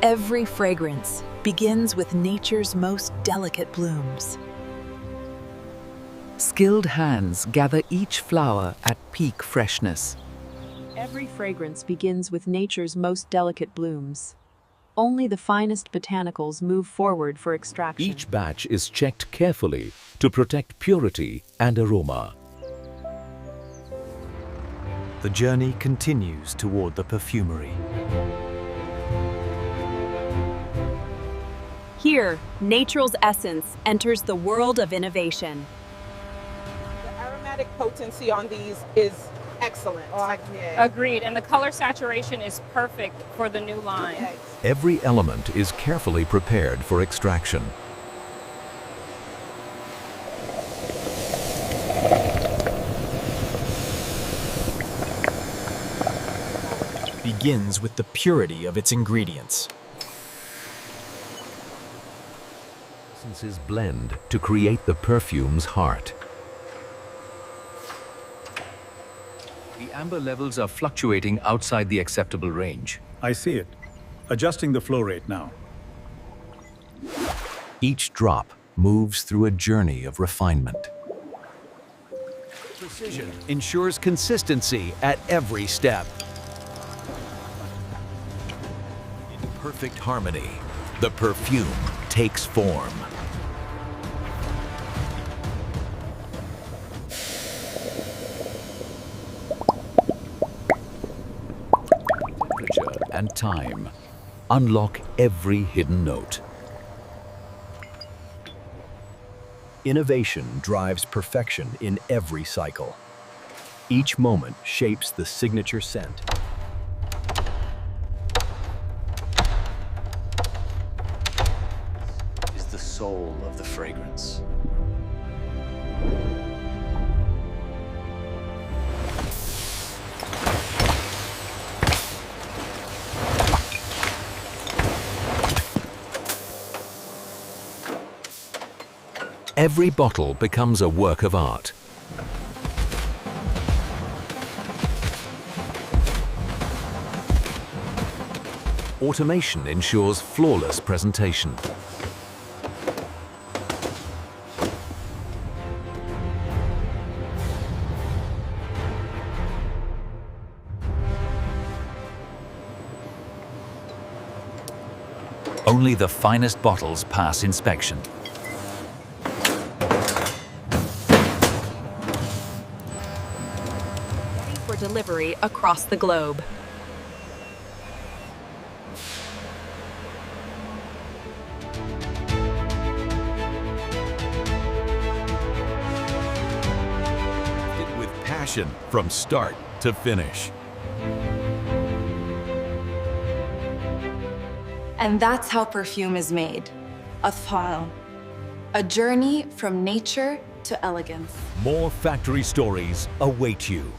Every fragrance begins with nature's most delicate blooms. Skilled hands gather each flower at peak freshness. Every fragrance begins with nature's most delicate blooms. Only the finest botanicals move forward for extraction. Each batch is checked carefully to protect purity and aroma. The journey continues toward the perfumery. Here, natural's essence enters the world of innovation. The aromatic potency on these is excellent. Agreed, and the color saturation is perfect for the new line. Every element is carefully prepared for extraction. Begins with the purity of its ingredients. Essences blend to create the perfume's heart. The amber levels are fluctuating outside the acceptable range. I see it. Adjusting the flow rate now. Each drop moves through a journey of refinement. Precision ensures consistency at every step. In perfect harmony, the perfume takes form. Temperature and time unlock every hidden note. Innovation drives perfection in every cycle. Each moment shapes the signature scent. Is the soul of the fragrance. Every bottle becomes a work of art. Automation ensures flawless presentation. Only the finest bottles pass inspection. For delivery across the globe. With passion from start to finish. And that's how perfume is made. A file. A journey from nature to elegance. More factory stories await you.